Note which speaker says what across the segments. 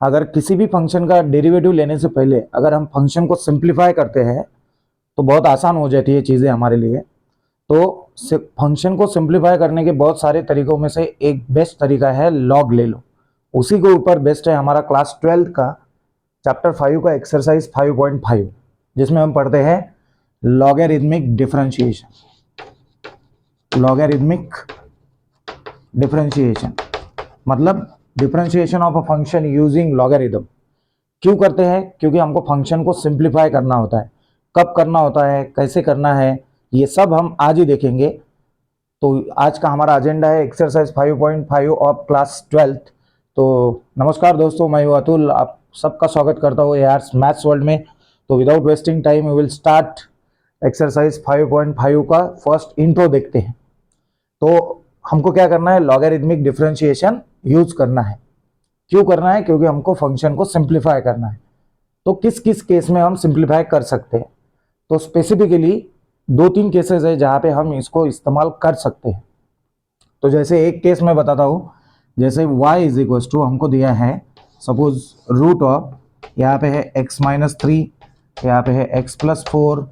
Speaker 1: अगर किसी भी फंक्शन का डेरिवेटिव लेने से पहले अगर हम फंक्शन को सिंप्लीफाई करते हैं तो बहुत आसान हो जाती है चीज़ें हमारे लिए। तो फंक्शन को सिंप्लीफाई करने के बहुत सारे तरीकों में से एक बेस्ट तरीका है लॉग ले लो। उसी के ऊपर बेस्ट है हमारा क्लास 12 का चैप्टर 5 का एक्सरसाइज 5.5, जिसमें हम पढ़ते हैं लॉगरिथमिक डिफरेंशिएशन। लॉगरिथमिक डिफरेंशिएशन मतलब differentiation of a function using logarithm. क्यों करते हैं? क्योंकि हमको फंक्शन को सिंप्लीफाई करना होता है। कब करना होता है, कैसे करना है, ये सब हम आज ही देखेंगे। तो आज का हमारा एजेंडा है एक्सरसाइज 5.5 ऑफ क्लास 12। तो नमस्कार दोस्तों, मैं हूं अतुल, आप सबका स्वागत करता हूँ यार मैथ्स वर्ल्ड में। तो without wasting time we will start exercise 5.5 का फर्स्ट इंट्रो देखते हैं। तो हमको क्या करना है, लॉगरिथमिक डिफरेंशिएशन यूज करना है। क्यों करना है? क्योंकि हमको फंक्शन को सिंप्लीफाई करना है। तो किस किस केस में हम सिंप्लीफाई कर सकते हैं? तो स्पेसिफिकली 2-3 केसेस है जहाँ पे हम इसको इस्तेमाल कर सकते हैं। तो जैसे एक केस मैं बताता हूँ, जैसे y इज इक्वल टू हमको दिया है सपोज रूट ऑफ, यहाँ पे है x-3, यहाँ पे है x+4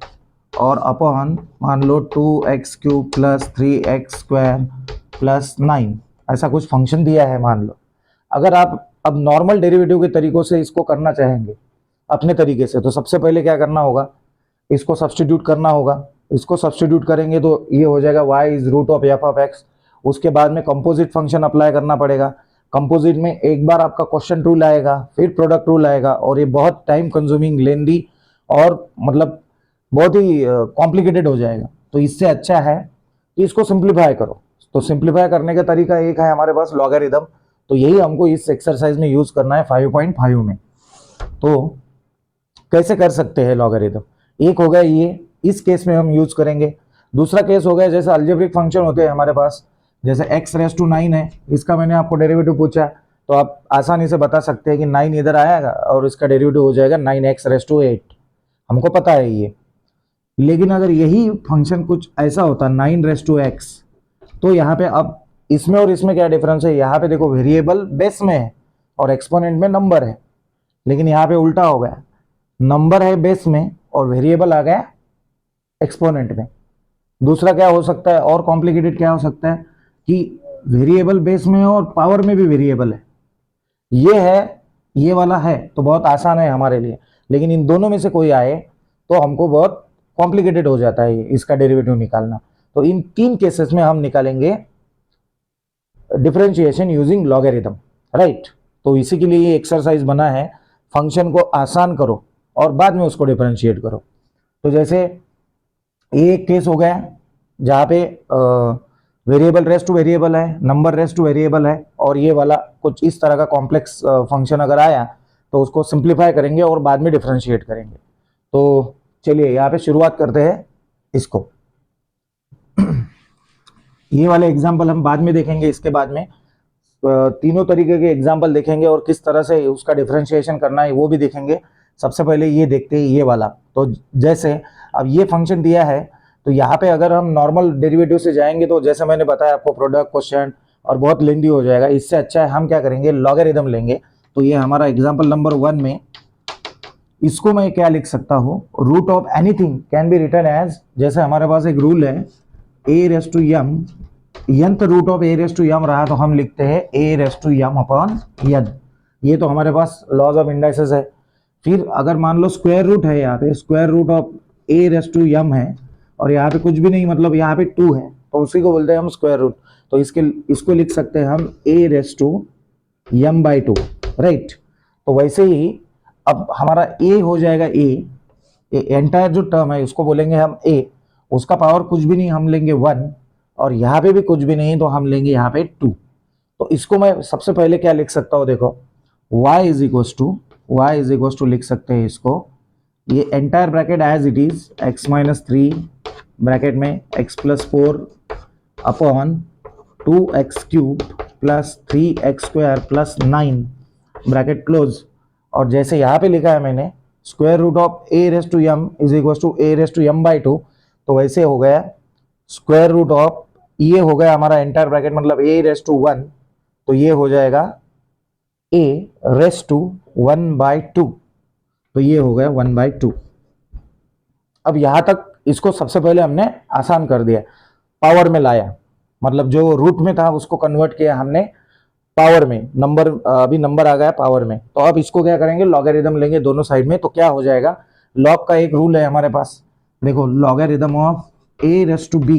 Speaker 1: और अपॉन मान लो 2x³ + 3x² + 9, ऐसा कुछ फंक्शन दिया है मान लो। अगर आप अब नॉर्मल डेरिवेटिव के तरीकों से इसको करना चाहेंगे अपने तरीके से, तो सबसे पहले क्या करना होगा, इसको सब्स्टिट्यूट करना होगा। इसको सब्स्टिट्यूट करेंगे तो ये हो जाएगा y is root of f(x). उसके बाद में कंपोजिट फंक्शन अप्लाई करना पड़ेगा। कंपोजिट में एक बार आपका क्वेश्चन रूल आएगा, फिर प्रोडक्ट रूल आएगा, और ये बहुत टाइम कंज्यूमिंग, लेंदी और मतलब बहुत ही कॉम्प्लिकेटेड हो जाएगा। तो इससे अच्छा है कि इसको सिंप्लीफाई करो। तो सिंप्लीफाई करने का तरीका एक है हमारे पास लॉगरिथम। तो यही हमको इस एक्सरसाइज में यूज करना है 5.5 में। तो कैसे कर सकते हैं लॉगरिथम? एक हो गया ये, इस केस में हम यूज करेंगे। दूसरा केस हो गया जैसे अलजेब्रिक फंक्शन होते हैं हमारे पास, जैसे x⁻9 है, इसका मैंने आपको डेरिवेटिव पूछा, तो आप आसानी से बता सकते हैं कि 9 इधर आएगा और इसका डेरिवेटिव हो जाएगा 9x⁸8। हमको पता है ये। लेकिन अगर यही फंक्शन कुछ ऐसा होता 9x, तो यहाँ पे अब इसमें और इसमें क्या डिफरेंस है? यहाँ पे देखो वेरिएबल बेस में है और एक्सपोनेंट में नंबर है, लेकिन यहाँ पे उल्टा हो गया, नंबर है बेस में और वेरिएबल आ गया एक्सपोनेंट में। दूसरा क्या हो सकता है और कॉम्प्लिकेटेड क्या हो सकता है कि वेरिएबल बेस में और पावर में भी वेरिएबल है। ये है, ये वाला है, तो बहुत आसान है हमारे लिए। लेकिन इन दोनों में से कोई आए तो हमको बहुत कॉम्प्लिकेटेड हो जाता है इसका डेरिवेटिव निकालना। तो इन 3 केसेस में हम निकालेंगे डिफरेंशिएशन यूजिंग लॉगरिथम, राइट। तो इसी के लिए ये एक्सरसाइज बना है, फंक्शन को आसान करो और बाद में उसको डिफरेंशिएट करो। तो जैसे ये एक केस हो गया जहाँ पे वेरिएबल रेस टू वेरिएबल है, नंबर रेस टू वेरिएबल है, और ये वाला कुछ इस तरह का कॉम्प्लेक्स फंक्शन अगर आया तो उसको सिंप्लीफाई करेंगे और बाद में डिफरेंशिएट करेंगे। तो चलिए यहाँ पे शुरुआत करते हैं इसको। ये वाले एग्जाम्पल हम बाद में देखेंगे, इसके बाद में तीनों तरीके के एग्जाम्पल देखेंगे और किस तरह से उसका डिफरेंशिएशन करना है वो भी देखेंगे। सबसे पहले ये देखते हैं ये वाला। तो जैसे अब ये फंक्शन दिया है, तो यहाँ पे अगर हम नॉर्मल डेरिवेटिव से जाएंगे तो जैसे मैंने बताया आपको प्रोडक्ट, क्वेश्चन और बहुत लेंदी हो जाएगा। इससे अच्छा है हम क्या करेंगे, लॉगरिथम लेंगे। तो ये हमारा एग्जाम्पल नंबर 1 में इसको मैं क्या लिख सकता हूँ, root of anything can be written as, जैसे हमारे पास एक रूल है a⁻m, nth root of a⁻m रहा तो हम लिखते हैं a⁻m/n। ये तो हमारे पास लॉज ऑफ इंडाइसेस है। फिर अगर मान लो स्क्वायर रूट है, यहाँ पे स्क्वायर रूट ऑफ a⁻m है और यहाँ पे कुछ भी नहीं, मतलब यहाँ पे 2 है, तो उसी को बोलते हैं हम स्क्वायर रूट। तो इसको लिख सकते हैं हम a⁻m/2, राइट। तो वैसे ही अब हमारा a हो जाएगा एंटायर जो टर्म है उसको बोलेंगे हम a, उसका पावर कुछ भी नहीं, हम लेंगे 1, और यहाँ पे भी कुछ भी नहीं तो हम लेंगे यहाँ पे 2। तो इसको मैं सबसे पहले क्या लिख सकता हूँ, देखो y इज इक्वल टू लिख सकते हैं इसको, ये entire bracket as it is x-3 bracket में x+4 upon 2x³ + 3x² + 9 bracket close. और जैसे यहाँ पे लिखा है मैंने square root of a⁻m is equal to a⁻m/2, तो वैसे हो गया स्क्वायर रूट ऑफ, ये हो गया हमारा एंटायर ब्रैकेट मतलब a⁻1, तो ये हो जाएगा a⁻m 1/2, तो ये हो गया 1/2। अब यहां तक इसको सबसे पहले हमने आसान कर दिया, पावर में लाया, मतलब जो रूट में था उसको कन्वर्ट किया हमने पावर में, नंबर अभी नंबर आ गया पावर में। तो अब इसको क्या करेंगे, लॉगरिथम लेंगे दोनों साइड में, तो क्या हो जाएगा, लॉग का एक रूल है हमारे पास, देखो logarithm of a raise to b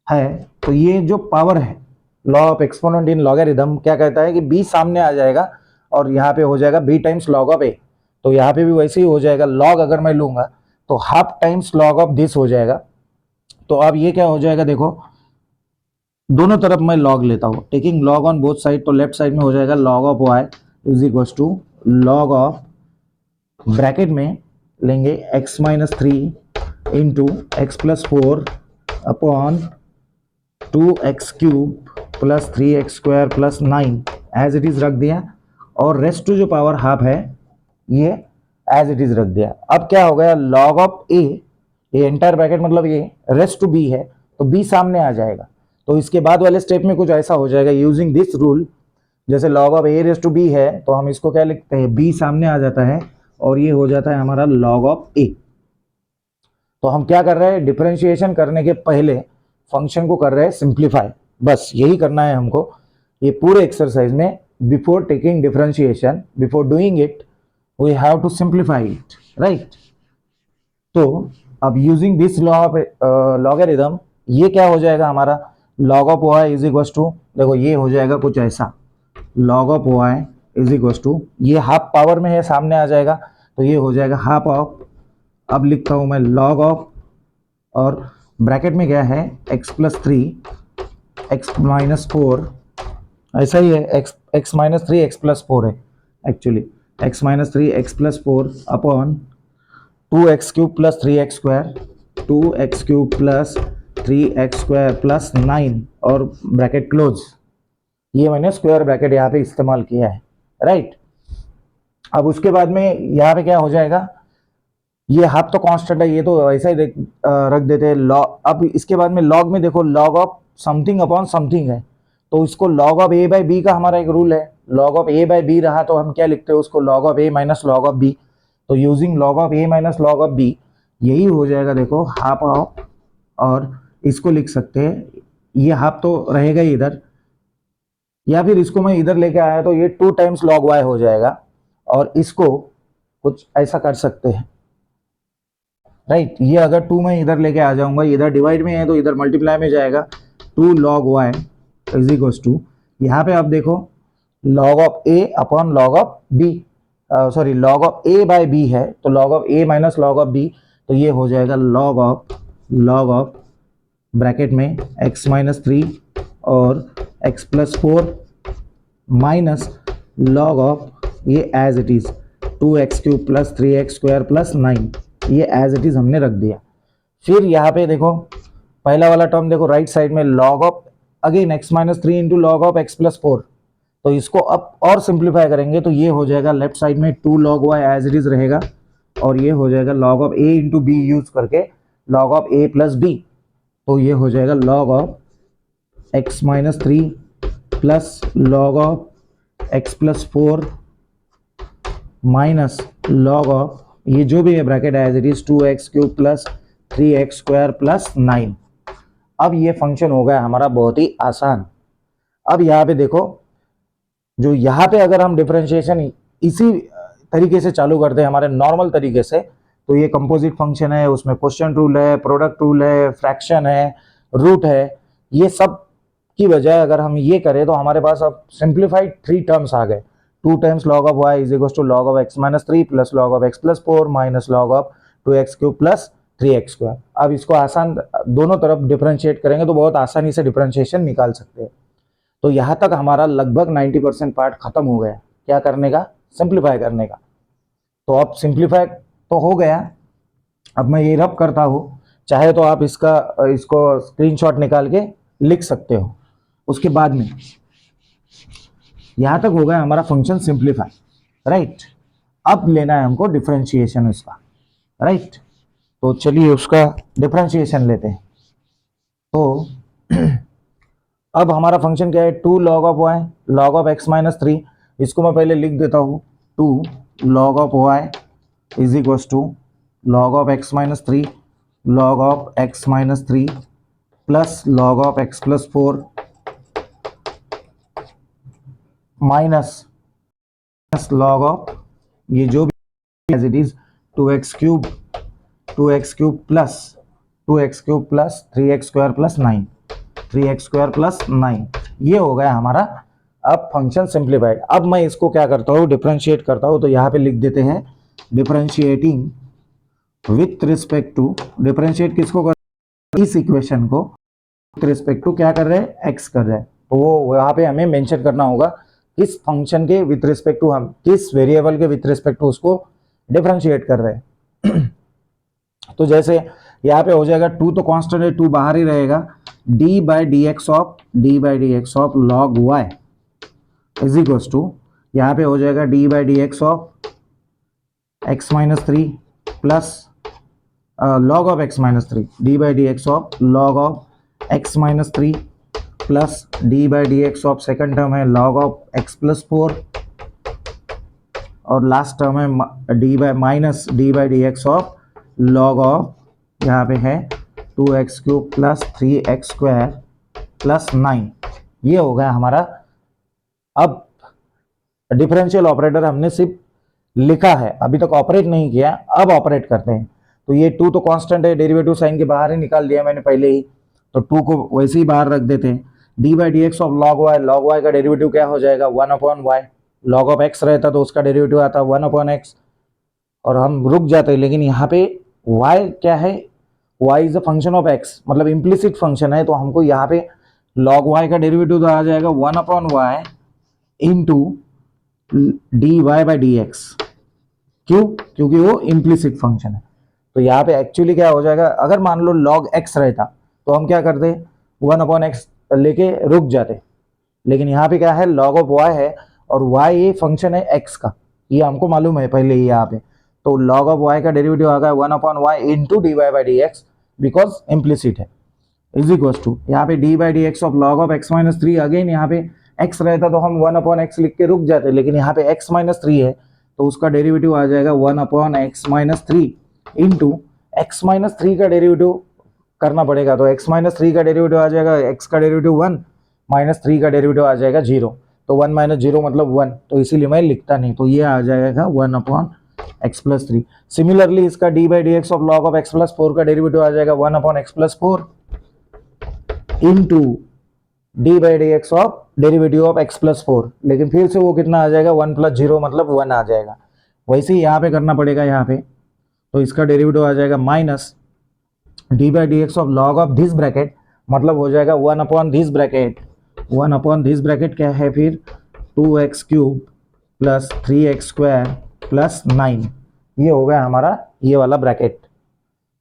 Speaker 1: है, तो ये जो पावर है, law of exponent in logarithm क्या कहता है कि b सामने आ जाएगा और यहाँ पे हो जाएगा b times log of a। तो यहाँ पे भी वैसे ही हो जाएगा, लॉग अगर मैं लूंगा तो half times log of this हो जाएगा। तो अब ये क्या हो जाएगा, देखो दोनों तरफ मैं लॉग लेता हूँ, taking log on both side, तो लेफ्ट साइड में हो जाएगा log of y is equal to log of, bracket में लेंगे x-3 into X plus 4 upon 2x³ plus 3x² plus 9 as it is रख दिया, और रेस्ट टू जो पावर हाफ है ये एज इट इज रख दिया। अब क्या हो गया, लॉग ऑफ a, ये एंटायर ब्रैकेट मतलब ये रेस्ट टू b है, तो b सामने आ जाएगा। तो इसके बाद वाले स्टेप में कुछ ऐसा हो जाएगा, यूजिंग दिस रूल, जैसे log of a raised to b है तो हम इसको क्या लिखते हैं, b सामने आ जाता है और ये हो जाता है हमारा लॉग ऑफ a। तो हम क्या कर रहे हैं, डिफरेंशिएशन करने के पहले फंक्शन को कर रहे हैं सिंप्लीफाई, बस यही करना है हमको ये पूरे एक्सरसाइज में। Before taking differentiation, before doing it we have to simplify it, right. तो अब using this law of logarithm, ये क्या हो जाएगा हमारा, log of y is equal to, देखो ये हो जाएगा कुछ ऐसा, log of y is equal to, ये हाफ पावर में है सामने आ जाएगा, तो ये हो जाएगा हाफ ऑफ, अब लिखता हूं मैं लॉग ऑफ, और ब्रैकेट में क्या है x+3 x-4, ऐसा ही है, x-3 x+4 है actually, x-3 x+4 upon 2x³ plus 3x² 2x³ plus 3x² plus 9 और ब्रैकेट क्लोज, ये मैंने स्क्वायर ब्रैकेट यहाँ पे इस्तेमाल किया है, राइट। अब उसके बाद में यहाँ पे क्या हो जाएगा, ये हाफ तो कांस्टेंट है, ये तो ऐसा ही रख देते हैं लॉग। अब इसके बाद में लॉग में देखो log of something upon something है, तो इसको log of a by B का हमारा एक रूल है, log of a by B रहा तो हम क्या लिखते हैं उसको, log of a minus log of b। तो using log of a minus log of b, यही हो जाएगा देखो हाफ ऑफ, और इसको लिख सकते हैं, ये हाफ तो रहेगा ही इधर, या फिर इसको मैं इधर लेके आया तो ये 2 टाइम्स लॉग y हो जाएगा, और इसको कुछ ऐसा कर सकते हैं, राइट। ये अगर 2 मैं इधर लेके आ जाऊंगा, इधर डिवाइड में है तो इधर मल्टीप्लाई में जाएगा, 2 log y is equal to, यहाँ पे आप देखो log of a upon log of b, sorry log of a by b है, तो log of a minus log of b, तो ये हो जाएगा log ऑफ ब्रैकेट में x-3 और x+4 माइनस log ऑफ ये as it is 2x³ plus 3x² plus 9, ये एज इट इज हमने रख दिया। फिर यहाँ पे देखो पहला वाला टर्म देखो राइट साइड में log of again x-3 into log of x+4, तो इसको अब और सिंप्लीफाई करेंगे तो ये हो जाएगा लेफ्ट साइड में 2 log y as it is रहेगा, और ये हो जाएगा log of a into B use करके log of a plus B, तो ये हो जाएगा log of x-3 plus log of x+4 minus log of ये जो भी है bracket as it is 2x³ plus 3x² plus 9। अब ये फंक्शन हो गया हमारा बहुत ही आसान। अब यहाँ पे देखो, जो यहाँ पे अगर हम डिफरेंशिएशन इसी तरीके से चालू करते हैं हमारे नॉर्मल तरीके से, तो ये कंपोजिट फंक्शन है, उसमें क्वोशिएंट रूल है, प्रोडक्ट रूल है, फ्रैक्शन है, रूट है, ये सब की बजाय अगर हम ये करें तो हमारे पास अब सिंप्लीफाइड 3 टर्म्स आ गए, 2 times log of y is equal to log of x-3 plus log of x+4 minus log of 2x³ plus 3x²। अब इसको आसान दोनों तरफ डिफरेंशिएट करेंगे तो बहुत आसानी से डिफरेंशिएशन निकाल सकते हैं। तो यहाँ तक हमारा लगभग 90% पार्ट खत्म हो गया, क्या करने का, सिंप्लीफाई करने का। तो अब सिंप्लीफाई तो हो गया, अब मैं ये रब करता हूँ, चाहे तो आप इसको स्क्रीनशॉट निकाल के लिख सकते हो। उसके बाद में यहां तक हो गया हमारा फंक्शन सिंप्लीफाई, राइट। अब लेना है हमको डिफरेंशिएशन उसका, राइट। तो चलिए उसका डिफरेंशिएशन लेते हैं। तो अब हमारा फंक्शन क्या है, 2 log of y log of x-3, इसको मैं पहले लिख देता हूँ 2 log of y is equals to log of x minus 3 log of x minus 3 plus log of x plus 4 minus log of ये जो भी as it is 2x cube plus 3x square plus 9 3x square plus 9 ये हो गया हमारा अब function simplified. अब मैं इसको क्या करता हूँ, डिफरेंशिएट करता हूँ। तो यहाँ पे लिख देते हैं differentiating with respect to, differentiate किसको कर, इस इक्वेशन को विथ रिस्पेक्ट टू क्या कर रहे हैं, एक्स कर रहे हैं। तो वो यहाँ पे हमें मेंशन करना होगा किस फंक्शन के विथ रिस्पेक्ट टू, हम किस वेरिएबल के विथ रिस्पेक्ट टू उसको डिफरेंशिएट कर रहे हैं। तो जैसे यहाँ पे हो जाएगा 2 तो कांस्टेंट है, 2 बाहर ही रहेगा, d by D x of log y is equals to, यहाँ पे हो जाएगा d by D x of x minus 3 plus log of x minus 3, d by D x of log of x minus 3 plus d by D x of second term है log of x plus 4 और last term है D by D x of log of, यहाँ पे है 2x cube plus 3x square plus 9। ये हो गया हमारा। अब डिफरेंशियल ऑपरेटर हमने सिर्फ लिखा है, अभी तक ऑपरेट नहीं किया, अब ऑपरेट करते हैं। तो ये 2 तो कांस्टेंट है, डेरिवेटिव साइन के बाहर ही निकाल दिया मैंने पहले ही, तो 2 को वैसे ही बाहर रख देते हैं। D by D x of log y का डेरिवेटिव क्या हो जाएगा, 1 upon y. Log of x रहता तो उसका डेरिवेटिव आता 1 अपॉन एक्स और हम रुक जाते, लेकिन यहाँ पे y क्या है, y is a function of x, मतलब इम्प्लिसिट फंक्शन है। तो हमको यहाँ पे log y का डेरिवेटिव तो आ जाएगा 1 upon y into d y by D x. क्यों, क्योंकि वो इम्प्लिसिट फंक्शन है। तो यहाँ पे एक्चुअली क्या हो जाएगा, अगर मान लो log x रहता तो हम क्या करते, 1 अपॉन एक्स लेके रुक जाते, लेकिन यहाँ पे क्या है, log ऑफ y है और y ये फंक्शन है x का, ये हमको मालूम है पहले ही यहाँ पे। तो log ऑफ y का डेरिवेटिव आ गया 1 upon y into d y by D x, because implicit है, इज इक्वल्स टू यहाँ पे d by D x of log of x minus 3। Again यहाँ पे x रहता तो हम 1 अपॉन एक्स लिख के रुक जाते, लेकिन यहाँ पे x माइनस 3 है तो उसका डेरिवेटिव आ जाएगा 1 upon x minus 3 into x minus 3 का डेरिवेटिव करना पड़ेगा। तो x माइनस 3 का डेरिवेटिव आ जाएगा, x का डेरिवेटिव 1 माइनस 3 का डेरिवेटिव आ जाएगा 0। तो 1 माइनस 0 मतलब 1, तो इसीलिए मैं लिखता नहीं, तो ये आ जाएगा 1 अपॉन x प्लस 3। सिमिलरली इसका D by D x of log of x plus 4 का डेरिवेटिव आ जाएगा 1 upon x plus 4 into D by D x of derivative of x plus 4, लेकिन फिर से वो कितना आ जाएगा, 1 प्लस 0 मतलब 1 आ जाएगा। वैसे ही यहाँ पे करना पड़ेगा, यहाँ पे तो इसका डेरिवेटिव आ जाएगा minus D by D x of log of this bracket, मतलब हो जाएगा 1 upon this bracket, 1 upon this bracket क्या है फिर 2x cube plus 3x square plus 9। ये हो गया हमारा ये वाला ब्रैकेट,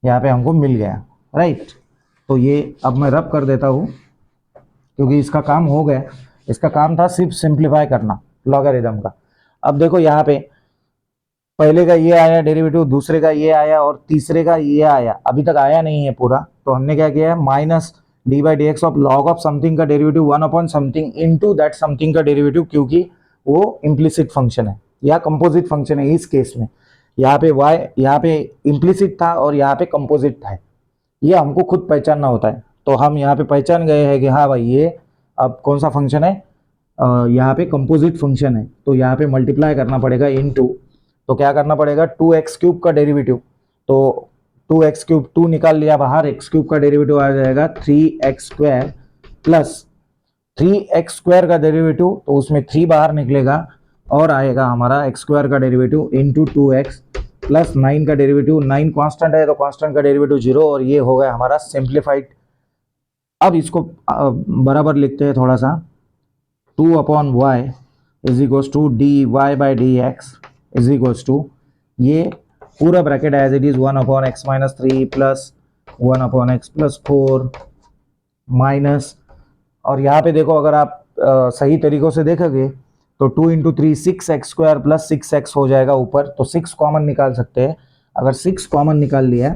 Speaker 1: यहाँ पे हमको मिल गया, राइट। तो ये अब मैं रब कर देता हूँ क्योंकि इसका काम हो गया। इसका काम था सिर्फ सिंप्लीफाई करना लॉगरिथम का। अब देखो यहाँ पे पहले का ये आया डेरिवेटिव, दूसरे का ये आया और तीसरे का ये आया, अभी तक आया नहीं है पूरा। तो हमने क्या किया है, minus D by D x of log of something का derivative 1 upon something into that something का डेरिवेटिव, क्योंकि वो इम्प्लिसिट फंक्शन है या कंपोजिट फंक्शन है। इस केस में यहाँ पे y यहाँ पे इम्प्लिसिट था और यहाँ पे कंपोजिट था, ये हमको खुद पहचानना होता है। तो हम यहाँ पे पहचान गए हैं कि हाँ भाई ये अब कौन सा फंक्शन है, यहाँ पे कंपोजिट फंक्शन है। तो यहाँ पे मल्टीप्लाई करना पड़ेगा इनटू, तो क्या करना पड़ेगा 2x क्यूब का डेरिवेटिव, तो 2x क्यूब 2 निकाल लिया बाहर, x क्यूब का डेरिवेटिव आ जाएगा 3x square plus 3x square का डेरिवेटिव, तो उसमें 3 बाहर निकलेगा और आएगा हमारा x स्क्वायर का डेरिवेटिव इंटू 2x प्लस 9 का डेरिवेटिव, 9 कांस्टेंट है तो कांस्टेंट का डेरिवेटिव 0, और ये हो गया हमारा सिंप्लीफाइड। अब इसको बराबर लिखते हैं थोड़ा सा, 2 upon y is equals to d y by D x is equals to, ये पूरा bracket as it is 1 upon x minus 3 plus 1 upon x plus 4 minus, और यहाँ पे देखो अगर आप सही तरीकों से देखोगे तो 2 into 3 6x square plus 6x हो जाएगा ऊपर, तो 6 कॉमन निकाल सकते हैं। अगर 6 कॉमन निकाल लिया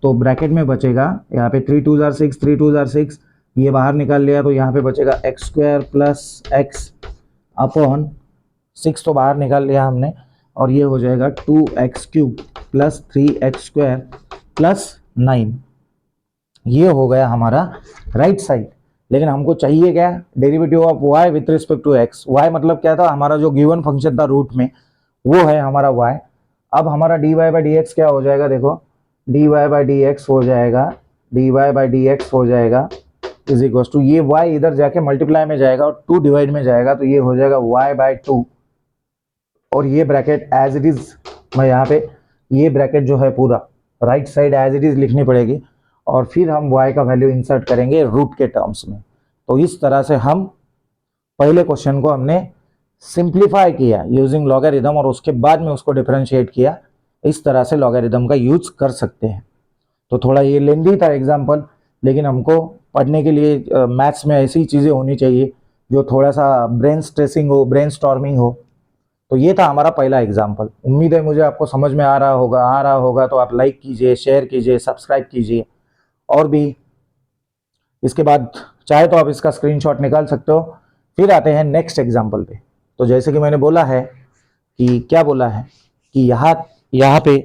Speaker 1: तो ब्रैकेट में बचेगा यहाँ पे 3 2 जार 6, 3 2 जार 6, ये बाहर निकाल लिया तो यहाँ पे बचेगा x square plus x upon 6 तो बाहर निकाल लिया हमने, और ये हो जाएगा 2x³ प्लस 3x² प्लस 9। ये हो गया हमारा राइट साइड। लेकिन हमको चाहिए क्या, derivative of y with respect to x। y मतलब क्या था, हमारा जो गिवन फंक्शन था रूट में, वो है हमारा y। अब हमारा dy बाई डी एक्स क्या हो जाएगा, देखो dy बाई डी एक्स हो जाएगा, dy बाई डी एक्स हो जाएगा इज इक्वल टू, ये y इधर जाके मल्टीप्लाई में जाएगा और 2 डिवाइड में जाएगा, तो ये हो जाएगा y बाई 2, और ये ब्रैकेट एज इट इज, मैं यहाँ पे ये ब्रैकेट जो है पूरा right side as it is लिखनी पड़ेगी, और फिर हम y का वैल्यू इंसर्ट करेंगे रूट के टर्म्स में। तो इस तरह से हम पहले क्वेश्चन को हमने सिंप्लीफाई किया यूजिंग लॉगरिथम, और उसके बाद में उसको डिफरेंशिएट किया। इस तरह से लॉगरिथम का यूज कर सकते हैं। तो थोड़ा ये लेंदी था एग्जाम्पल, लेकिन हमको पढ़ने के लिए मैथ्स में ऐसी चीज़ें होनी चाहिए जो थोड़ा सा ब्रेन स्ट्रेसिंग हो, ब्रेन स्टॉर्मिंग हो। तो ये था हमारा पहला एग्जाम्पल। उम्मीद है मुझे आपको समझ में आ रहा होगा। तो आप लाइक कीजिए, शेयर कीजिए, सब्सक्राइब कीजिए, और भी इसके बाद चाहे तो आप इसका स्क्रीनशॉट निकाल सकते हो। फिर आते हैं नेक्स्ट एग्जाम्पल पे। तो जैसे कि मैंने बोला है कि क्या बोला है कि यहाँ पे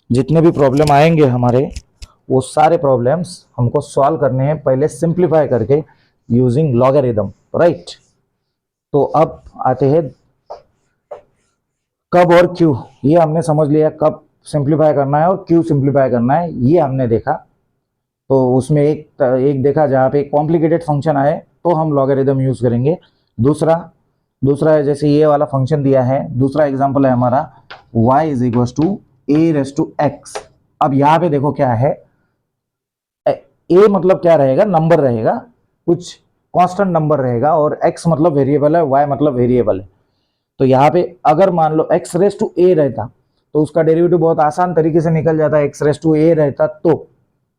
Speaker 1: जितने भी प्रॉब्लम आएंगे हमारे, वो सारे प्रॉब्लम्स हमको सॉल्व करने हैं पहले सिंप्लीफाई करके यूजिंग लॉगरिथम, राइट। तो अब आते हैं कब और क्यों। ये हमने समझ लिया, कब सिंप्लीफाई करना है और क्यों सिंप्लीफाई करना है, ये हमने देखा। तो उसमें एक देखा जहाँ पे कॉम्प्लिकेटेड फंक्शन आए तो हम लॉगरिथम यूज करेंगे। दूसरा है जैसे ये वाला फंक्शन दिया है, दूसरा एग्जांपल है हमारा y is equal to a raise to x। अब यहाँ पे देखो क्या है, a मतलब क्या रहेगा, नंबर रहेगा, कुछ कांस्टेंट नंबर रहेगा, और x मतलब वेरिएबल है, y मतलब वेरिएबल है। तो यहाँ पे अगर मान लो x रेस टू a रहता तो उसका डेरिवेटिव बहुत आसान तरीके से निकल जाता है। x रेस टू a रहता तो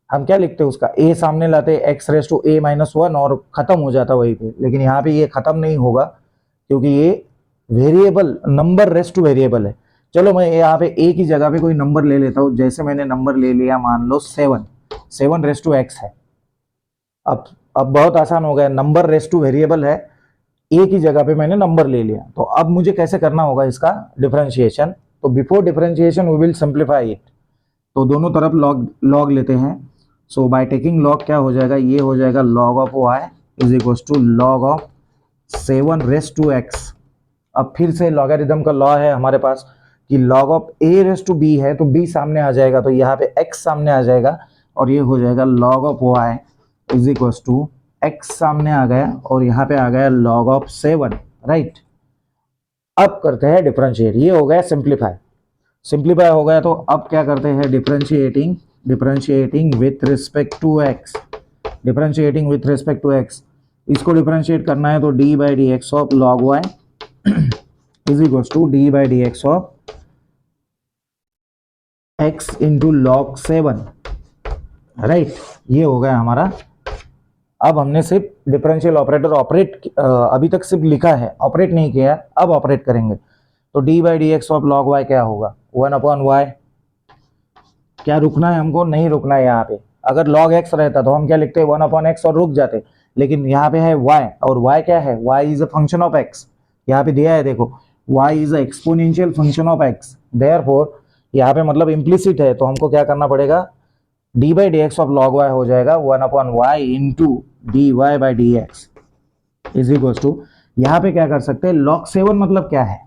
Speaker 1: हम क्या लिखते, उसका a सामने लाते, x raise to a minus 1, और खत्म हो जाता वहीं पे। लेकिन यहाँ पे ये खत्म नहीं होगा क्योंकि ये variable, number raise two variable है। चलो मैं यहाँ पे a की जगह पे कोई नंबर ले लेता हूँ। जैसे मैंने नंबर ले लिया, मान लो 7 रेस टू x है। अब बहुत आसान हो गया, नंबर रेस टू वेरिएबल है, a की जगह पे मैंने नंबर ले लिया। तो अब मुझे कैसे करना होगा इसका डिफरेंशिएशन। तो before differentiation we will simplify it. तो दोनों तरफ लॉग लेते हैं। सो बाय टेकिंग लॉग क्या हो जाएगा, ये हो जाएगा log of y is equal to log of 7 raise to x। अब फिर से लॉगरिथम का लॉ है हमारे पास कि log of a raise to b है, तो b सामने आ जाएगा, तो यहाँ पे x सामने आ जाएगा, और ये हो जाएगा log of y is equal to x सामने आ गया, और यहाँ पे आ गया log ऑफ 7, राइट। अब करते हैं डिफरेंशिएट। ये हो गया सिंप्लीफाई हो गया। तो अब क्या करते हैं, differentiating with respect to x। Differentiating with respect to x, इसको डिफरेंशिएट करना है तो d by D x of log y is equal to d by D x of x into log 7, right. ये हो गया हमारा। अब हमने सिर्फ डिफरेंशियल ऑपरेटर अभी तक सिर्फ लिखा है, ऑपरेट नहीं किया, अब ऑपरेट करेंगे। तो d by D x of log y क्या होगा, 1/y। क्या रुकना है हमको, नहीं रुकना है यहाँ पे। अगर log x रहता तो हम क्या लिखते, 1/x और रुक जाते। लेकिन यहाँ पे है y, और y क्या है, y is a function of x। यहाँ पे दिया है देखो, y is a exponential function of x। Therefore यहाँ पे मतलब इम्प्लिसिट है, तो हमको क्या करना पड़ेगा, d by D x of log y हो जाएगा 1/y into dy by D x is equal to, यहाँ पे क्या कर सकते हैं, log 7 मतलब क्या है,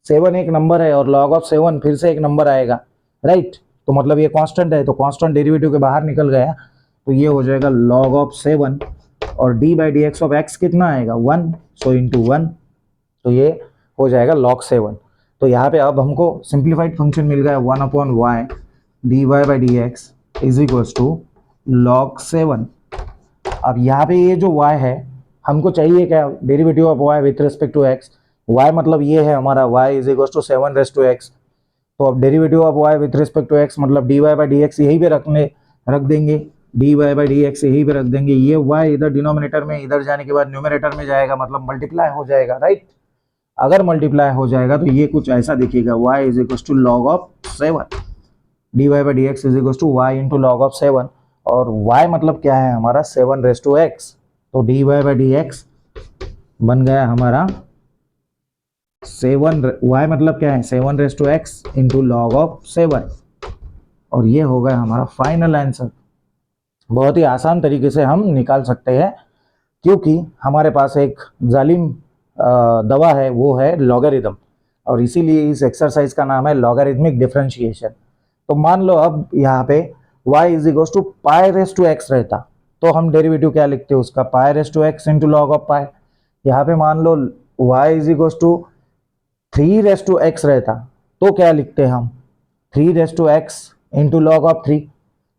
Speaker 1: 7 एक नंबर है, और log ऑफ 7 फिर से एक नंबर आएगा, राइट। तो मतलब ये कांस्टेंट है, तो कांस्टेंट डेरिवेटिव के बाहर निकल गया, तो ये हो जाएगा log ऑफ 7, और d by D x of x कितना आएगा, 1, सो इंटू 1, तो ये हो जाएगा log 7। तो यहाँ पे अब हमको सिंप्लीफाइड फंक्शन मिल गया 1/y dy by D x is equal to log 7। अब यहाँ पे ये जो y है, हमको चाहिए क्या, derivative of y with respect to x। y मतलब ये है हमारा y is equal to 7 raise to x। तो अब derivative of y with respect to x मतलब dy बाई डी एक्स यहीं पे रख देंगे, dy बाई डी एक्स यहीं पे रख देंगे। ये y इधर डिनोमिनेटर में, इधर जाने के बाद न्यूमरेटर में जाएगा, मतलब मल्टीप्लाई हो जाएगा, राइट। अगर मल्टीप्लाई हो जाएगा तो ये कुछ ऐसा दिखेगा, y is equal to log of 7, dy by D x is equal to y into log of 7, और y मतलब क्या है हमारा, 7 रेस टू x। तो dy बाई डी एक्स बन गया हमारा 7 y मतलब क्या है 7 इंटू लॉग ऑफ 7, और ये होगा हमारा फाइनल आंसर। बहुत ही आसान तरीके से हम निकाल सकते हैं, क्योंकि हमारे पास एक जालिम दवा है, वो है लॉगरिदम, और इसीलिए इस एक्सरसाइज का नाम है लॉगरिदमिक डिफरेंशिएशन। तो मान लो अब यहाँ पे y is equal to pi raise to X रहता, तो हम डेरिवेटिव क्या लिखते हैं उसका, pi raise to x into log of pi. यहाँ पे मान लो y is equal to 3 raise to X रहता, तो क्या लिखते हैं हम, 3 raise to x into log ऑफ 3।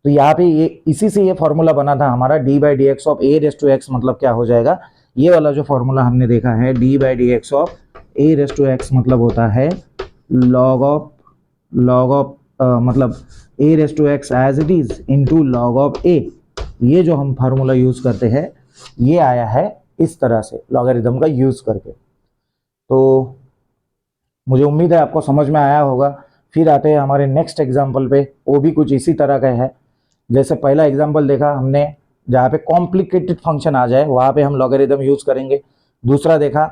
Speaker 1: तो यहाँ पे ये इसी से ये फॉर्मूला बना था हमारा d by D x of A raise to x, मतलब क्या हो जाएगा, ये वाला जो फॉर्मूला हमने देखा है D by D x of A raise to x मतलब होता है लॉग ऑफ मतलब A raise to X as it is into log of A. ये जो हम फार्मूला यूज करते हैं ये आया है इस तरह से लॉगरिदम का यूज करके। तो मुझे उम्मीद है आपको समझ में आया होगा। फिर आते हैं हमारे नेक्स्ट एग्जाम्पल पे, वो भी कुछ इसी तरह का है। जैसे पहला एग्जाम्पल देखा हमने, जहाँ पे कॉम्प्लिकेटेड फंक्शन आ जाए वहाँ पे हम लॉगरिदम यूज करेंगे। दूसरा देखा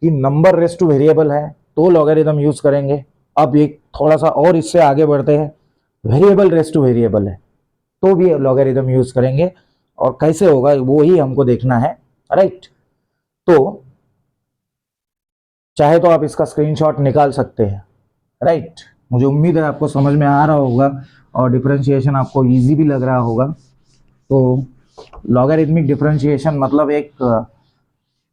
Speaker 1: कि नंबर रेस टू वेरिएबल है तो लॉगरिदम यूज करेंगे। अब एक थोड़ा सा और इससे आगे बढ़ते हैं, वेरिएबल रेस टू वेरिएबल है तो भी लॉगरिदम यूज करेंगे, और कैसे होगा वो ही हमको देखना है, राइट। तो चाहे तो आप इसका स्क्रीनशॉट निकाल सकते हैं, राइट। मुझे उम्मीद है आपको समझ में आ रहा होगा और डिफरेंशिएशन आपको इजी भी लग रहा होगा। तो लॉगरिदमिक डिफरेंशिएशन मतलब एक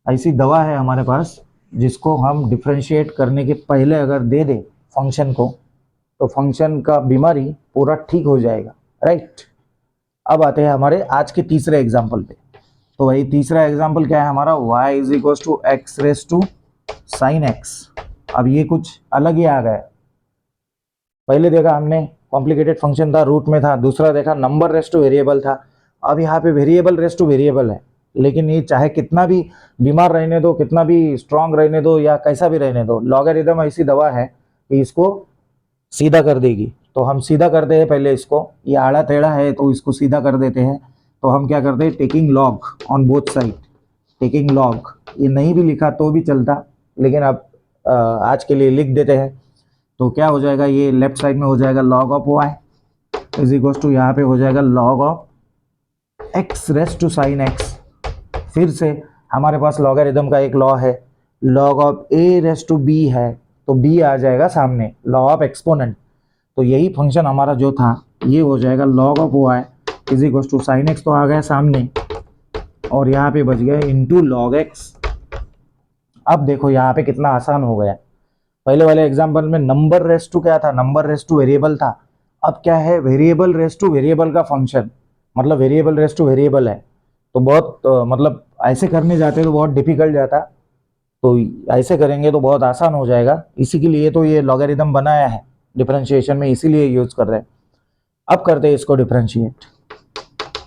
Speaker 1: ऐसी दवा है हमारे पास जिसको हम डिफरेंशिएट करने के पहले अगर दे दें फंक्शन को, तो फंक्शन का बीमारी पूरा ठीक हो जाएगा, राइट। अब आते हैं हमारे आज के तीसरे एग्जाम्पल पे। तो वही तीसरा एग्जाम्पल क्या है हमारा, y is equal to x raise to sine x. अब ये कुछ अलग ही आ गया। पहले देखा हमने कॉम्प्लिकेटेड फंक्शन था, रूट में था। दूसरा देखा नंबर रेस टू वेरिएबल था। अब यहाँ पे वेरिएबल रेस टू वेरिएबल है, लेकिन ये चाहे कितना भी बीमार रहने दो, कितना भी स्ट्रांग रहने दो या कैसा भी रहने दो, लॉगरिदम ऐसी दवा है कि इसको सीधा कर देगी। तो हम सीधा करते हैं पहले इसको, ये आड़ा टेढ़ा है तो इसको सीधा कर देते हैं। तो हम क्या करते हैं, taking log on both side, taking log. ये नहीं भी लिखा तो भी चलता, लेकिन अब आज के लिए लिख देते हैं। तो क्या हो जाएगा, ये लेफ्ट साइड में हो जाएगा log of y is equal to, यहाँ पे हो जाएगा log of x raise to sine x. फिर से हमारे पास लॉगरिदम का एक लॉ है, log of A raise to b है, तो बी आ जाएगा सामने, लॉ ऑफ एक्सपोनेंट। तो यही फंक्शन हमारा जो था ये हो जाएगा log of y is equal to sine x, तो आ गया सामने, और यहाँ पे बच गया इंटू लॉग एक्स। अब देखो यहाँ पे कितना आसान हो गया। पहले वाले एग्जाम्पल में नंबर रेस टू क्या था, नंबर रेस टू वेरिएबल था। अब क्या है, वेरिएबल रेस टू वेरिएबल का फंक्शन, मतलब वेरिएबल रेस टू वेरिएबल है। तो बहुत मतलब ऐसे करने जाते तो बहुत डिफिकल्ट जाता, तो ऐसे करेंगे तो बहुत आसान हो जाएगा। इसी के लिए तो ये लॉगरिदम बनाया है डिफरेंशिएशन में, इसीलिए यूज कर रहे हैं। अब करते हैं इसको डिफरेंशिएट।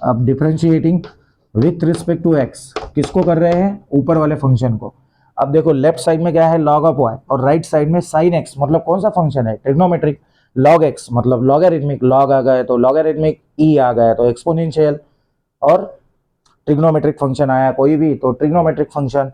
Speaker 1: अब differentiating with respect to x, किसको कर रहे हैं, ऊपर वाले फंक्शन को। अब देखो लेफ्ट साइड में क्या है, लॉग ऑफ वाई, और राइट साइड में साइन एक्स, मतलब कौन सा फंक्शन है, ट्रिग्नोमेट्रिक। लॉग एक्स मतलब लॉगरिदमिक, लॉग आ गया तो लॉगरिदमिक, ई आ गया तो एक्सपोनेंशियल, और ट्रिग्नोमेट्रिक फंक्शन आया कोई भी तो ट्रिग्नोमेट्रिक फंक्शन।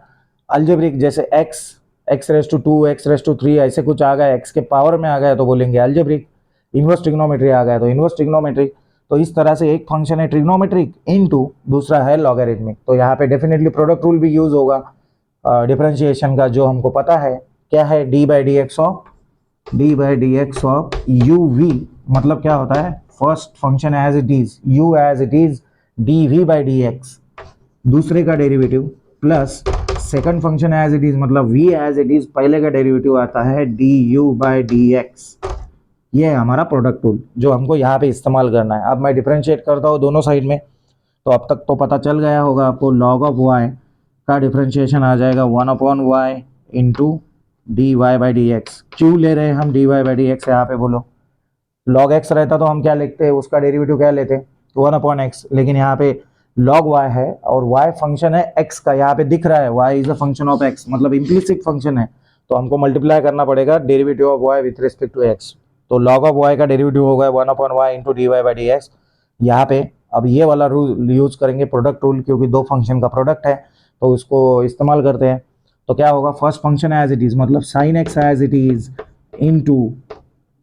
Speaker 1: अलजेब्रिक जैसे x raise to 2, x raise to 3 ऐसे कुछ आ गया, एक्स के पावर में आ गया तो बोलेंगे अलजेब्रिक। इनवर्स ट्रिग्नोमेट्री आ गया तो इनवर्स ट्रिग्नोमेट्रिक। तो इस तरह से एक फंक्शन है ट्रिग्नोमेट्रिक इनटू दूसरा है लॉगरिदमिक। तो यहाँ पे डेफिनेटली प्रोडक्ट रूल भी यूज होगा डिफरेंशिएशन का, जो हमको पता है क्या है, D by D x of u v, मतलब क्या होता है, first function as it is, u as it is, d v by D x, दूसरे का derivative, plus second function as it is, मतलब वी एज इट इज, पहले का derivative आता है d u by D x. ये है हमारा प्रोडक्ट रूल जो हमको यहाँ पे इस्तेमाल करना है। अब मैं डिफरेंशिएट करता हूँ दोनों साइड में, तो अब तक तो पता चल गया होगा आपको, लॉग ऑफ वाई का डिफरेंशिएशन आ जाएगा 1/y into d y by D x. क्यों ले रहे हैं हम d y by D x यहाँ पे, बोलो। लॉग एक्स रहता तो हम क्या लिखते हैं, उसका डेरिवेटिव क्या लेते, 1/x, लेकिन यहाँ पे लॉग y है और y फंक्शन है x का, यहाँ पे दिख रहा है y is a function of x, मतलब इम्प्लिसिट फंक्शन है, तो हमको मल्टीप्लाई करना पड़ेगा derivative of y with respect to x। तो लॉग ऑफ y का डेरिवेटिव होगा 1/y into d y by D x. यहाँ पे अब ये वाला रूल यूज करेंगे, प्रोडक्ट रूल, क्योंकि दो फंक्शन का प्रोडक्ट है तो उसको इस्तेमाल करते हैं। तो क्या होगा, first function as it is मतलब sine X as it is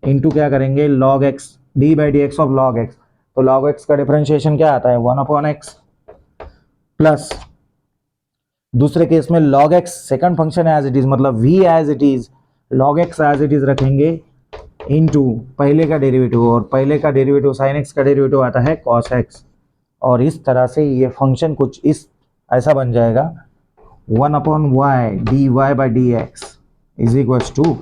Speaker 1: into क्या करेंगे log x, D by D x of log x। तो log x का डिफरेंशिएशन क्या आता है 1/x प्लस दूसरे केस में log x second function as it is मतलब v as it is log x as it is रखेंगे into पहले का डेरिवेटिव, और पहले का डेरिवेटिव sin x का डेरिवेटिव आता है cos x। और इस तरह से ये फंक्शन कुछ इस ऐसा बन जाएगा 1/y dy by D x is equals to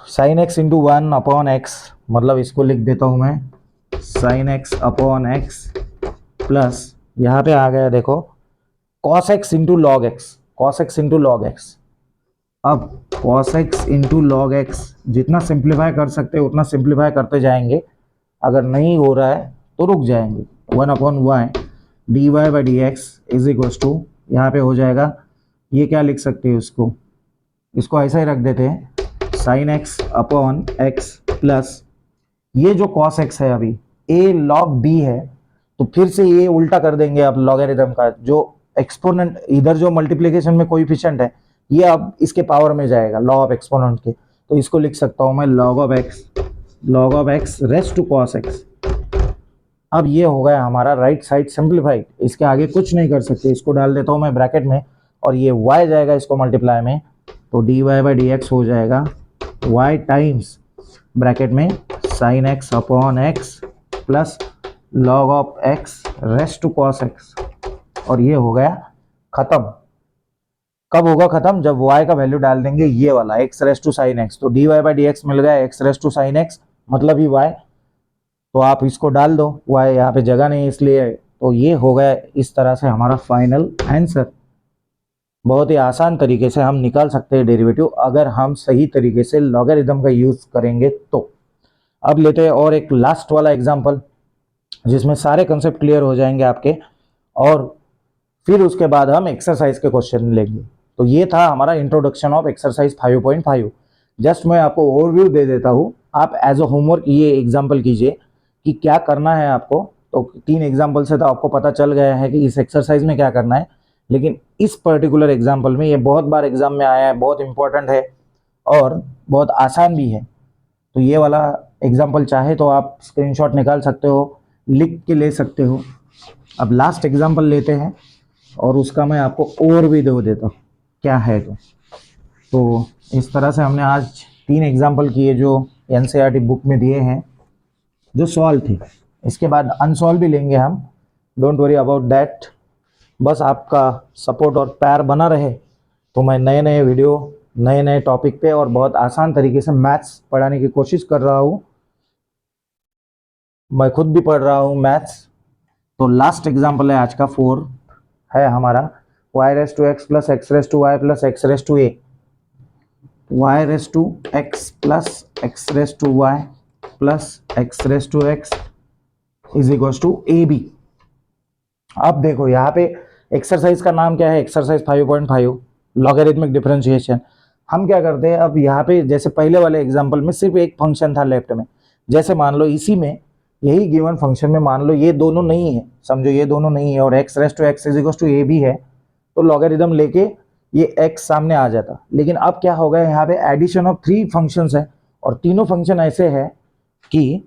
Speaker 1: sine x into 1/x, मतलब इसको लिख देता हूं मैं sine x upon x plus यहाँ पे आ गया देखो cos x into log x, cos x into log x. अब cos x into log x जितना सिंप्लीफाई कर सकते हैं उतना सिंप्लीफाई करते जाएंगे, अगर नहीं हो रहा है तो रुक जाएंगे। 1/y dy by D x is equals to यहाँ पे हो जाएगा, ये क्या लिख सकते हैं इसको ऐसा ही रख देते हैं sign x upon x plus ये जो cos x है अभी a log b है, तो फिर से ये उल्टा कर देंगे अब लॉगरिथम का, जो एक्सपोनेंट इधर जो मल्टीप्लिकेशन में कोएफिशिएंट है ये अब इसके पावर में जाएगा लॉ ऑफ एक्सपोनेंट के। तो इसको लिख सकता हूं मैं log of x raised to cos x। अब ये हो गया हमारा राइट साइड सिंप्लीफाइड, इसके आगे कुछ नहीं कर सकते, इसको डाल देता हूं मैं ब्रैकेट में और ये y जाएगा इसको मल्टीप्लाई में, तो d y by D x हो जाएगा y टाइम्स ब्रैकेट में sine x upon x plus log of x raised to cos x। और ये हो गया खत्म। कब होगा खत्म, जब y का वैल्यू डाल देंगे ये वाला x raised to sine x, तो d y by D x मिल गया x raised to sine x मतलब ही y, तो आप इसको डाल दो, y यहाँ पे जगह नहीं इसलिए, तो ये हो गया इस तरह से हमारा फाइनल आंसर। बहुत ही आसान तरीके से हम निकाल सकते हैं डेरिवेटिव अगर हम सही तरीके से लॉगरिथम का यूज करेंगे तो। अब लेते हैं और एक लास्ट वाला एग्जांपल जिसमें सारे कंसेप्ट क्लियर हो जाएंगे आपके, और फिर उसके बाद हम एक्सरसाइज के क्वेश्चन लेंगे। तो ये था हमारा इंट्रोडक्शन ऑफ एक्सरसाइज 5.5। जस्ट मैं आपको ओवरव्यू दे देता हूँ, आप एज अ होमवर्क ये एग्जाम्पल कीजिए कि क्या करना है आपको। तो 3 एग्जाम्पल से तो आपको पता चल गया है कि इस एक्सरसाइज में क्या करना है, लेकिन इस पर्टिकुलर एग्जाम्पल में ये बहुत बार एग्जाम में आया है, बहुत इंपॉर्टेंट है और बहुत आसान भी है। तो ये वाला एग्जाम्पल चाहे तो आप स्क्रीनशॉट निकाल सकते हो, लिख के ले सकते हो। अब लास्ट एग्जाम्पल लेते हैं और उसका मैं आपको ओवरव्यू दे देता हूँ क्या है। तो इस तरह से हमने आज 3 एग्जाम्पल किए जो एनसीईआरटी बुक में दिए हैं जो सॉल्व थे। इसके बाद अनसॉल्व भी लेंगे हम, डोंट वरी अबाउट दैट। बस आपका सपोर्ट और प्यार बना रहे तो मैं नए नए वीडियो नए नए टॉपिक पे और बहुत आसान तरीके से मैथ्स पढ़ाने की कोशिश कर रहा हूँ। मैं खुद भी पढ़ रहा हूँ मैथ्स। तो लास्ट एग्जाम्पल है आज का 4 है हमारा y raise to x plus x raise to y plus x raise to a, y raise to x plus x raise to y plus x raise to x is equal to a b. अब देखो यहाँ पे exercise का नाम क्या है, exercise 5.5 logarithmic differentiation. हम क्या करते हैं, अब यहाँ पे जैसे पहले वाले एग्जांपल में सिर्फ एक फंक्शन था लेफ्ट में, जैसे मान लो इसी में यही गिवन फंक्शन में मान लो ये दोनों नहीं है, समझो ये दोनों नहीं है और x raise to x is equal to a b है, तो लॉगरिथम लेके ये एक्स सामने आ जाता। लेकिन अब क्या होगा, यहाँ पे एडिशन ऑफ 3 फंक्शंस है और तीनों फंक्शन ऐसे है कि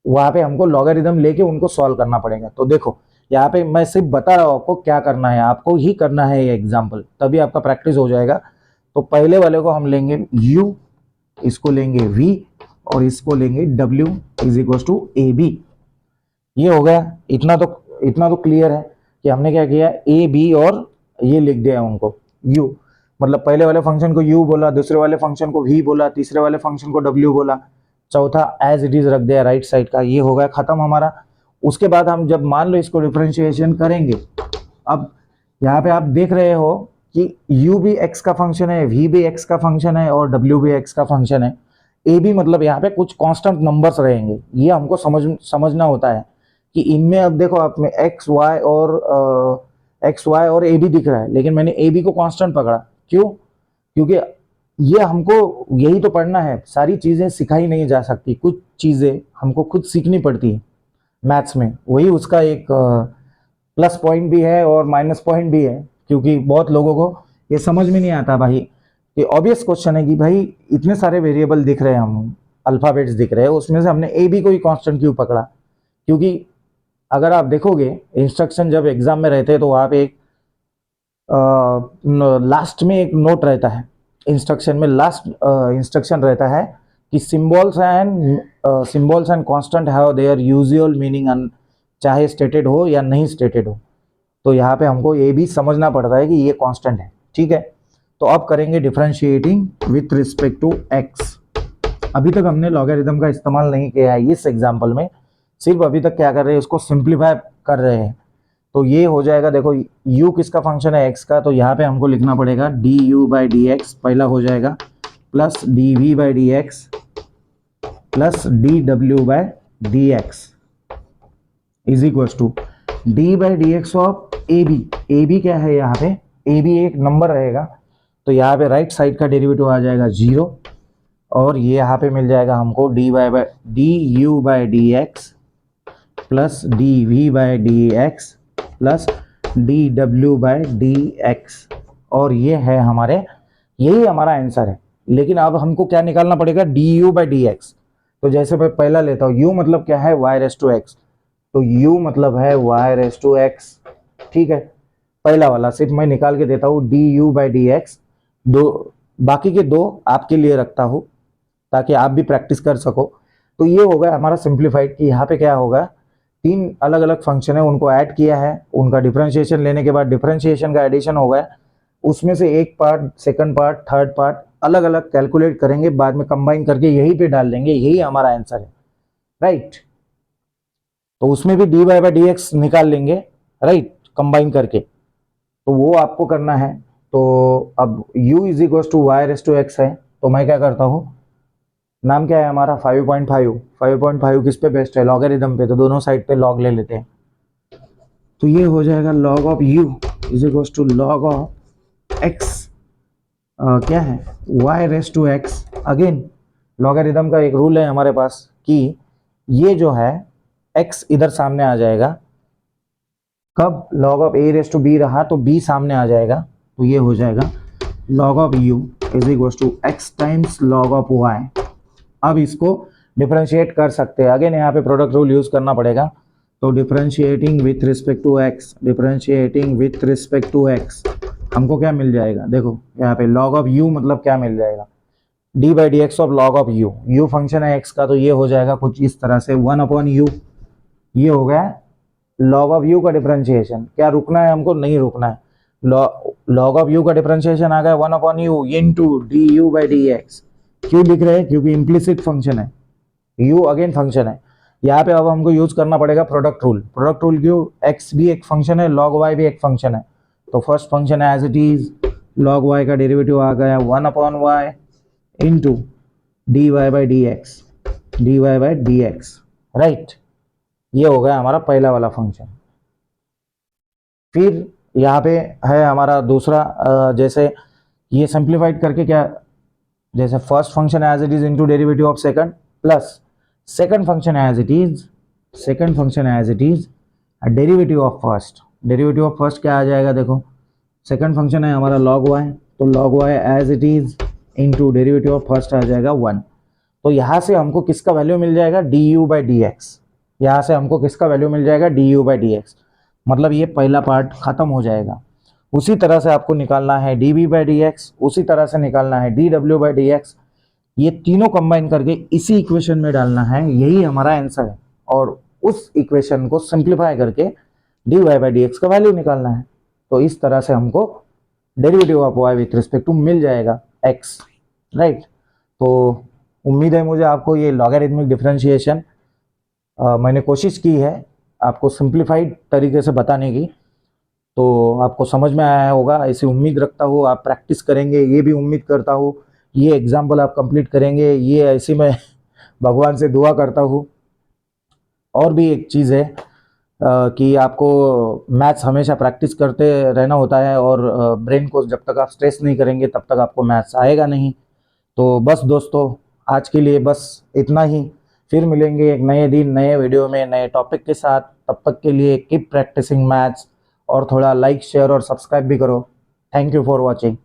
Speaker 1: वहाँ पे हमको लॉगरिथम लेके उनको सॉल्व करना पड़ेगा। तो देखो यहाँ पे मैं सिर्फ बता रहा हूँ आपको क्या करना है, आपको ही करना है ये एग्जाम्पल, तभी आपका प्रैक्टिस हो जाएगा। तो पहले वाले को हम लेंगे u, इसको लेंगे v और इसको लेंगे w is equal to a b. ये हो गया, इतना तो क्लियर है कि हमने क्या किया a b और ये लिख दिया उनको u, मतलब पहले वाले फंक्शन को u बोला, दूसरे वाले फंक्शन को v बोला, तीसरे वाले फंक्शन को w बोला, चौथा एज इट इज रख दिया राइट साइड का। ये हो गया खत्म हमारा। उसके बाद हम जब मान लो इसको डिफरेंशिएशन करेंगे, अब यहाँ पे आप देख रहे हो कि u भी x का फंक्शन है, v भी x का फंक्शन है और w भी x का फंक्शन है। a भी मतलब यहाँ पे कुछ कांस्टेंट नंबर्स रहेंगे, ये हमको समझना होता है कि इनमें अब देखो आप में x y और a भी दिख रहा है, लेकिन मैंने a b को कांस्टेंट पकड़ा। क्यों? क्योंकि ये हमको यही तो पढ़ना है, सारी चीज़ें सिखाई नहीं जा सकती, कुछ चीज़ें हमको खुद सीखनी पड़ती है मैथ्स में, वही उसका एक प्लस पॉइंट भी है और माइनस पॉइंट भी है क्योंकि बहुत लोगों को ये समझ में नहीं आता भाई। ये ऑब्वियस क्वेश्चन है कि भाई इतने सारे वेरिएबल दिख रहे हैं, हम अल्फाबेट्स दिख रहे हैं, उसमें से हमने ए बी को ही कांस्टेंट क्यों पकड़ा? क्योंकि अगर आप देखोगे इंस्ट्रक्शन जब एग्जाम में रहते हैं तो वहाँ पे एक लास्ट में एक नोट रहता है, इंस्ट्रक्शन में लास्ट इंस्ट्रक्शन रहता है कि symbols and constant have their usual meaning, चाहे स्टेटेड हो या नहीं स्टेटेड हो। तो यहाँ पे हमको ये भी समझना पड़ता है कि ये कांस्टेंट है, ठीक है। तो अब करेंगे differentiating with respect to x. अभी तक हमने लॉगरिथम का इस्तेमाल नहीं किया है इस एग्जाम्पल में, सिर्फ अभी तक क्या कर रहे हैं, उसको सिंप्लीफाई कर रहे हैं। तो ये हो जाएगा, देखो u किसका फंक्शन है, x का, तो यहाँ पे हमको लिखना पड़ेगा du बाई डी एक्स, पहला हो जाएगा plus dv by D x plus dw by D x is equal to d by D x of ab क्या है यहाँ पे, ab एक नंबर रहेगा, तो यहाँ पे राइट साइड का डेरिवेटिव आ जाएगा 0, और ये यहाँ पे मिल जाएगा हमको du by D x plus dv by D x plus dw by D x, और ये है हमारे, यही हमारा आंसर है। लेकिन अब हमको क्या निकालना पड़ेगा, du बाई डी एक्स। तो जैसे मैं पहला लेता हूँ, u मतलब क्या है, y रेस टू x, तो u मतलब है y रेस टू x, ठीक है। पहला वाला सिर्फ मैं निकाल के देता हूँ du बाई डी एक्स, बाकी के दो आपके लिए रखता हूँ ताकि आप भी प्रैक्टिस कर सको। तो ये होगा हमारा सिंप्लीफाइड कि यहाँ पे क्या होगा, तीन अलग अलग फंक्शन है, उनको ऐड किया है, उनका डिफरेंशिएशन लेने के बाद डिफरेंशिएशन का एडिशन हो गया, उसमें से एक part, second part, third part अलग अलग कैलकुलेट करेंगे, बाद में कंबाइन करके यहीं पे डाल देंगे, यही हमारा आंसर है, राइट। तो उसमें भी dy बाई डी एक्स निकाल लेंगे, राइट, कंबाइन करके, तो वो आपको करना है। तो अब u is equal to y raise to x है, तो मैं क्या करता हूँ, नाम क्या है हमारा 5.5 किस पे बेस्ट है, लॉगरिथम पे, तो दोनों साइड पे लॉग ले लेते हैं। तो ये हो जाएगा log of u is equal to log of x, क्या है, y raise to x। Again logarithm का एक रूल है हमारे पास कि ये जो है x इधर सामने आ जाएगा, कब log of a raise to b रहा तो b सामने आ जाएगा, तो ये हो जाएगा log of u is equal to x times log of y। अब इसको डिफरेंशिएट कर सकते हैं, अगेन यहाँ पे प्रोडक्ट रूल यूज करना पड़ेगा। तो differentiating with respect to x, differentiating with respect to x, हमको क्या मिल जाएगा, देखो यहाँ पे log ऑफ u मतलब क्या मिल जाएगा, d by D x of log of u function है x का, तो ये हो जाएगा कुछ इस तरह से 1/u, ये हो गया log ऑफ u का डिफरेंशिएशन। क्या रुकना है हमको, नहीं रुकना है, log ऑफ u का डिफरेंशिएशन आ गया 1/u into du by D x. क्यों लिख रहे हैं, क्योंकि इम्प्लिसिट फंक्शन है, u अगेन फंक्शन है। यहाँ पे अब हमको यूज करना पड़ेगा प्रोडक्ट रूल। प्रोडक्ट रूल क्यों, x भी एक फंक्शन है, log y भी एक फंक्शन है, तो फर्स्ट फंक्शन है as it is, log y का डेरिवेटिव आ गया 1/y into dy by D x, right. ये हो गया हमारा पहला वाला फंक्शन। फिर यहाँ पे है हमारा दूसरा, जैसे ये सिंप्लीफाइड करके क्या, जैसे first function as it is into derivative of second plus second function as it is derivative of first. Derivative of first क्या आ जाएगा, देखो सेकंड फंक्शन है हमारा log y, तो log y as it is into derivative of first आ जाएगा 1। तो यहाँ से हमको किसका वैल्यू मिल जाएगा, du बाई डी एक्स। यहाँ से हमको किसका वैल्यू मिल जाएगा, du बाई डी एक्स, मतलब ये पहला पार्ट खत्म हो जाएगा। उसी तरह से आपको निकालना है dv बाई डी एक्स, उसी तरह से निकालना है dw बाई डी एक्स, ये तीनों कंबाइन करके इसी इक्वेशन में डालना है, यही हमारा आंसर है। और उस इक्वेशन को सिंप्लीफाई करके dy बाई डी एक्स का वैल्यू निकालना है। तो इस तरह से हमको derivative of y with respect to मिल जाएगा x, राइट। तो उम्मीद है मुझे आपको ये लॉगरिथमिक डिफरेंशिएशन मैंने कोशिश की है आपको सिंप्लीफाइड तरीके से बताने की, तो आपको समझ में आया होगा, ऐसी उम्मीद रखता हूँ। आप प्रैक्टिस करेंगे, ये भी उम्मीद करता हूँ, ये एग्जाम्पल आप कंप्लीट करेंगे, ये ऐसी मैं भगवान से दुआ करता हूँ। और भी एक चीज़ है कि आपको मैथ्स हमेशा प्रैक्टिस करते रहना होता है, और ब्रेन को जब तक आप स्ट्रेस नहीं करेंगे तब तक आपको मैथ्स आएगा नहीं। तो बस दोस्तों, आज के लिए बस इतना ही, फिर मिलेंगे एक नए दिन नए वीडियो में नए टॉपिक के साथ। तब तक के लिए कीप प्रैक्टिसिंग मैथ्स और थोड़ा लाइक शेयर और सब्सक्राइब भी करो। Thank you for watching.